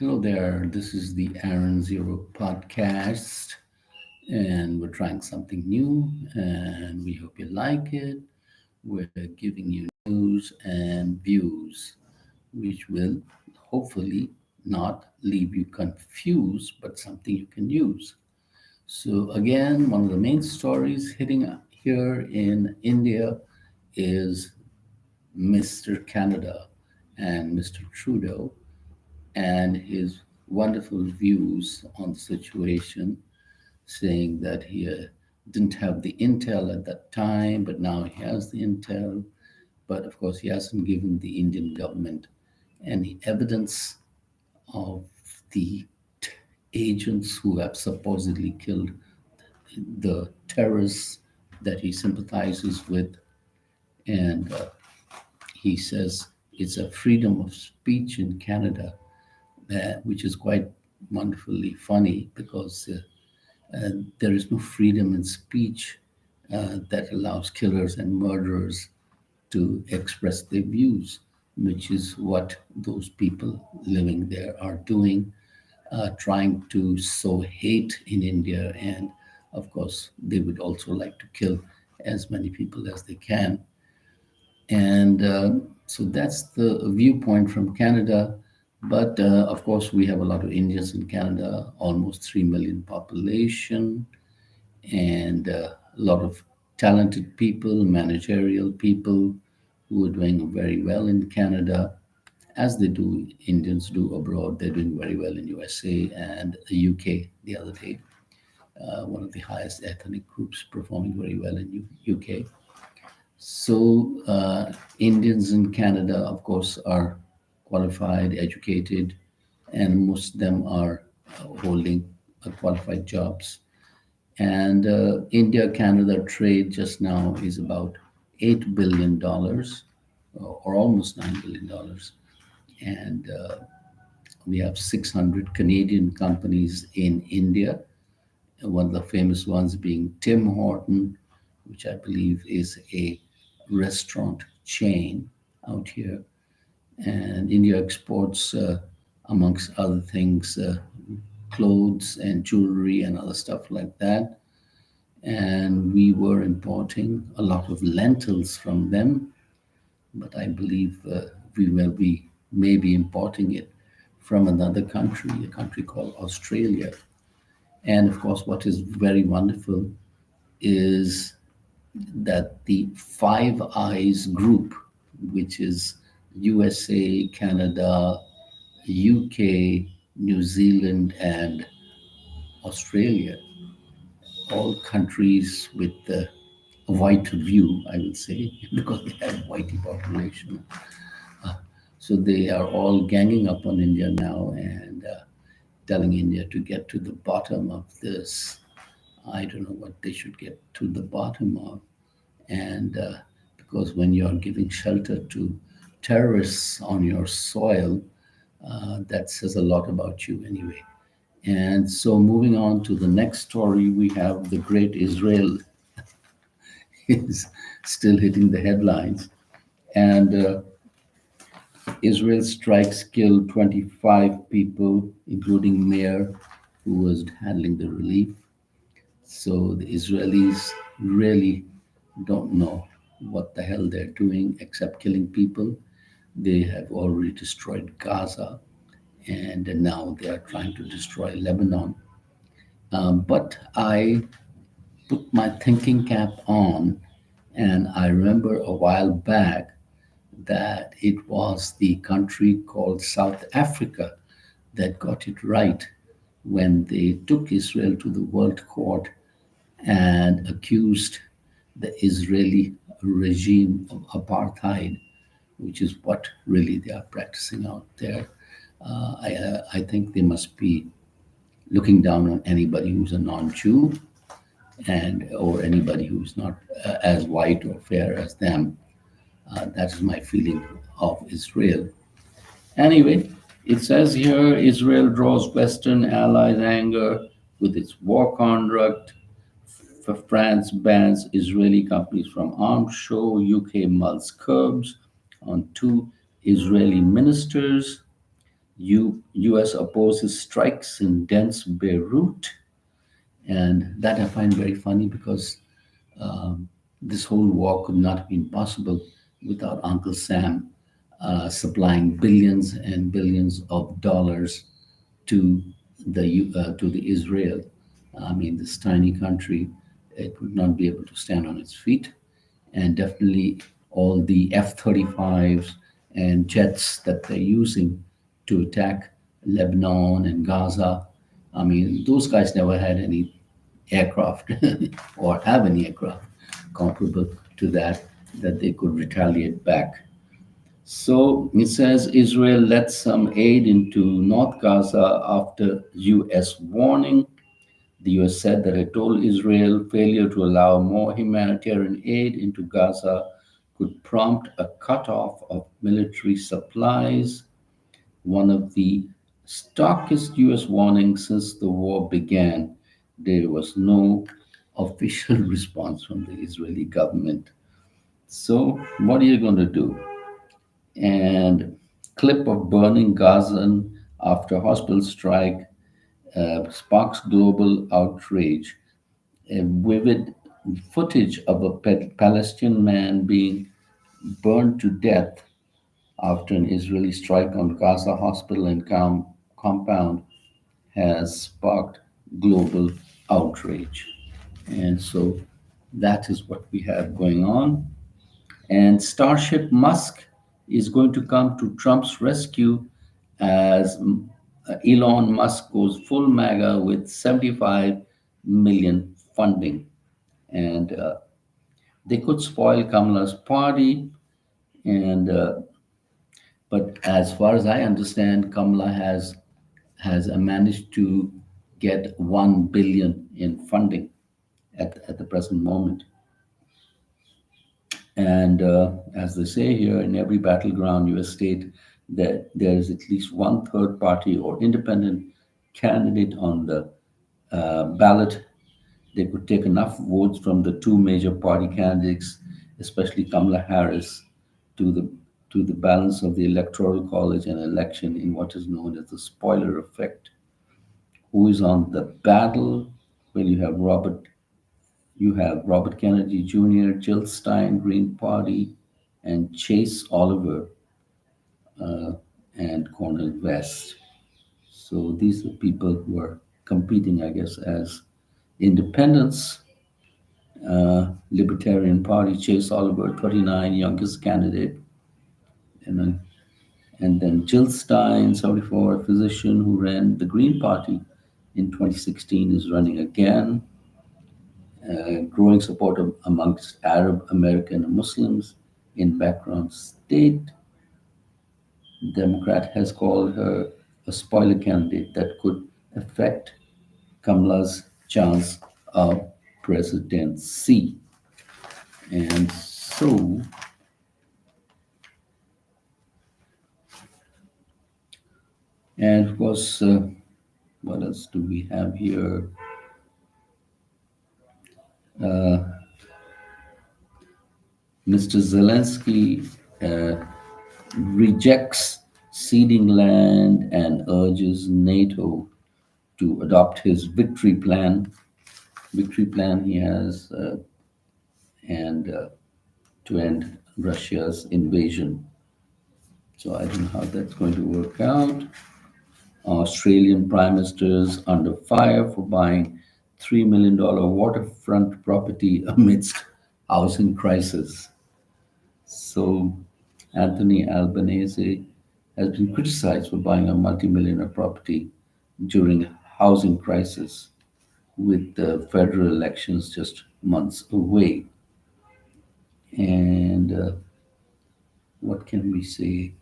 Hello there. This is the aaronzero podcast, and we're trying something new, and we hope you like it. We're giving you news and views, which will hopefully not leave you confused, but something you can use. So, again, one of the main stories hitting here in India is Mr. Canada and Mr. Trudeau and his wonderful views on the situation, saying that he didn't have the intel at that time, but now he has the intel. But of course, he hasn't given the Indian government any evidence of the agents who have supposedly killed the terrorists that he sympathizes with. And he says it's a freedom of speech in Canada, which is quite wonderfully funny because there is no freedom in speech that allows killers and murderers to express their views, which is what those people living there are doing, trying to sow hate in India. And of course, they would also like to kill as many people as they can. And so that's the viewpoint from Canada. But of course, we have a lot of Indians in Canada, almost 3 million population, and a lot of talented people, managerial people who are doing very well in Canada, as they do, Indians do abroad. They're doing very well in USA and the UK the other day. One of the highest ethnic groups performing very well in UK. So, Indians in Canada, of course, are qualified, educated, and most of them are holding qualified jobs. And India Canada trade just now is about $8 billion, or almost $9 billion. And we have 600 Canadian companies in India, one of the famous ones being Tim Horton, which I believe is a restaurant chain out here. And India exports, amongst other things, clothes and jewelry and other stuff like that. And we were importing a lot of lentils from them, but I believe we will be maybe importing it from another country, a country called Australia. And of course, what is very wonderful is that the Five Eyes group, which is USA, Canada, UK, New Zealand, and Australia, all countries with a white view, I would say, because they have whitey population. So they are all ganging up on India now and telling India to get to the bottom of this. I don't know what they should get to the bottom of. And because when you're giving shelter to terrorists on your soil, that says a lot about you anyway. And so, moving on to the next story, we have the great Israel is still hitting the headlines. And Israel strikes killed 25 people, including mayor who was handling the relief. So the Israelis really don't know what the hell they're doing except killing people. They have already destroyed Gaza, and now they are trying to destroy Lebanon. But I put my thinking cap on, and I remember a while back that it was the country called South Africa that got it right when they took Israel to the World Court and accused the Israeli regime of apartheid, which is what really they are practicing out there. I think they must be looking down on anybody who's a non-Jew and or anybody who's not as white or fair as them. That is my feeling of Israel. Anyway, it says here Israel draws Western allies' anger with its war conduct. France bans Israeli companies from arms show. UK mulls curbs on two Israeli ministers. U.S. opposes strikes in dense Beirut, and that I find very funny because this whole war could not have been possible without Uncle Sam supplying billions and billions of dollars to to the Israel. I mean, this tiny country, it would not be able to stand on its feet, and definitely all the F-35s and jets that they're using to attack Lebanon and Gaza. I mean, those guys never had any aircraft or have any aircraft comparable to that they could retaliate back. So it says Israel let some aid into North Gaza after U.S. warning. The U.S. said that it told Israel failure to allow more humanitarian aid into Gaza could prompt a cutoff of military supplies, one of the starkest U.S. warnings since the war began. There was no official response from the Israeli government. So, what are you going to do? And clip of burning Gazan after hospital strike sparks global outrage. A vivid footage of a Palestinian man being burned to death after an Israeli strike on Gaza hospital and compound has sparked global outrage. And so that is what we have going on. And Starship Musk is going to come to Trump's rescue as Elon Musk goes full MAGA with 75 million funding. And they could spoil Kamala's party. And but as far as I understand, Kamala has managed to get 1 billion in funding at the present moment. And as they say here, in every battleground U.S. state, that there is at least one third party or independent candidate on the ballot. They could take enough votes from the two major party candidates, especially Kamala Harris, to the balance of the electoral college and election in what is known as the spoiler effect. Who is on the battle? Well, you have Robert Kennedy Jr., Jill Stein, Green Party, and Chase Oliver and Cornel West. So these are people who are competing, I guess, as independents. Libertarian Party, Chase Oliver, 39, youngest candidate. And then, and then Jill Stein, 74, a physician who ran the Green Party in 2016, is running again. Growing support amongst Arab American Muslims in background state. Democrat has called her a spoiler candidate that could affect Kamala's chance of presidency. And so, and of course, what else do we have here? Mr. Zelensky rejects ceding land and urges NATO to adopt his victory plan. Victory plan he has, and to end Russia's invasion. So I don't know how that's going to work out. Australian prime ministers under fire for buying $3 million waterfront property amidst housing crisis. So Anthony Albanese has been criticized for buying a multi-millionaire property during a housing crisis with the federal elections just months away. And what can we say?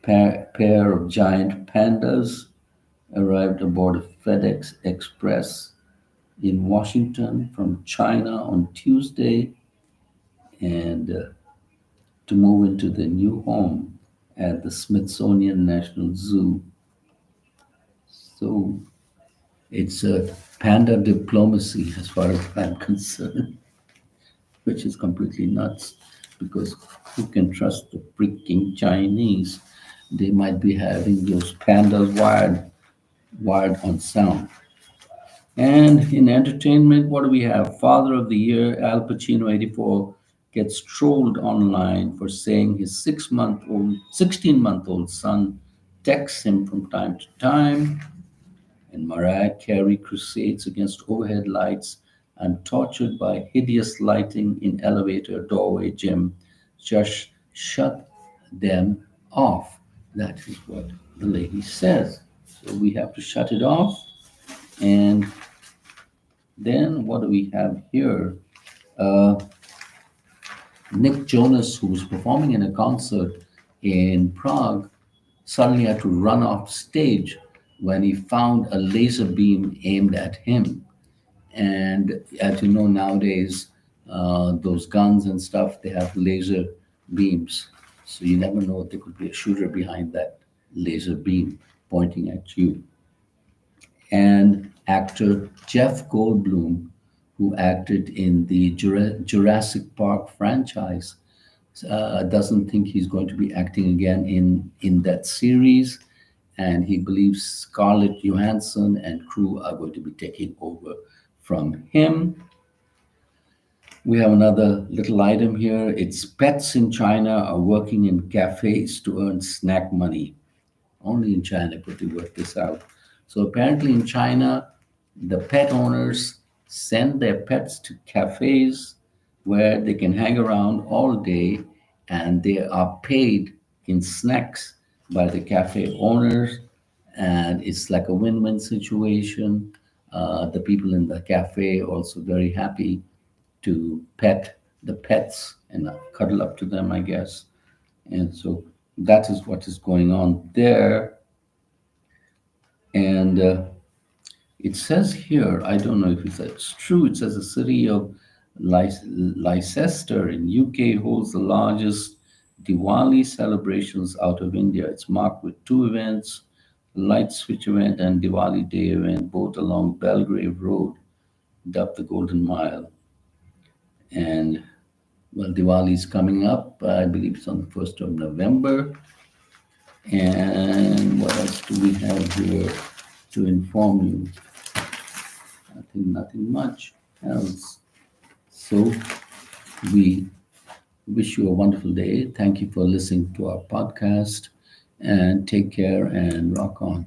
Pair of giant pandas arrived aboard a FedEx Express in Washington from China on Tuesday, and to move into the new home at the Smithsonian National Zoo. So it's a panda diplomacy as far as I'm concerned, which is completely nuts because who can trust the freaking Chinese? They might be having those pandas wired on sound. And in entertainment, what do we have? Father of the Year, Al Pacino, 84, gets trolled online for saying his 16-month-old son texts him from time to time. And Mariah Carey crusades against overhead lights and tortured by hideous lighting in elevator, doorway, gym. Just shut them off. That is what the lady says. So we have to shut it off. And then what do we have here? Uh, Nick Jonas, who was performing in a concert in Prague, suddenly had to run off stage when he found a laser beam aimed at him. And as you know, nowadays, those guns and stuff, they have laser beams. So you never know, there could be a shooter behind that laser beam pointing at you. And actor Jeff Goldblum, who acted in the Jurassic Park franchise, doesn't think he's going to be acting again in that series, and he believes Scarlett Johansson and crew are going to be taking over from him. We have another little item here. It's pets in China are working in cafes to earn snack money. Only in China could they work this out. So apparently in China, the pet owners send their pets to cafes where they can hang around all day and they are paid in snacks by the cafe owners. And it's like a win-win situation. The people in the cafe also very happy to pet the pets and cuddle up to them, I guess. And so that is what is going on there. And it says here, I don't know if it's true, it says the city of Leicester in UK holds the largest Diwali celebrations out of India. It's marked with two events, light switch event and Diwali Day event, both along Belgrave Road, dubbed the Golden Mile. And well, Diwali is coming up. I believe it's on the 1st of November. And what else do we have here to inform you? I think nothing much else. So we wish you a wonderful day. Thank you for listening to our podcast and take care and rock on.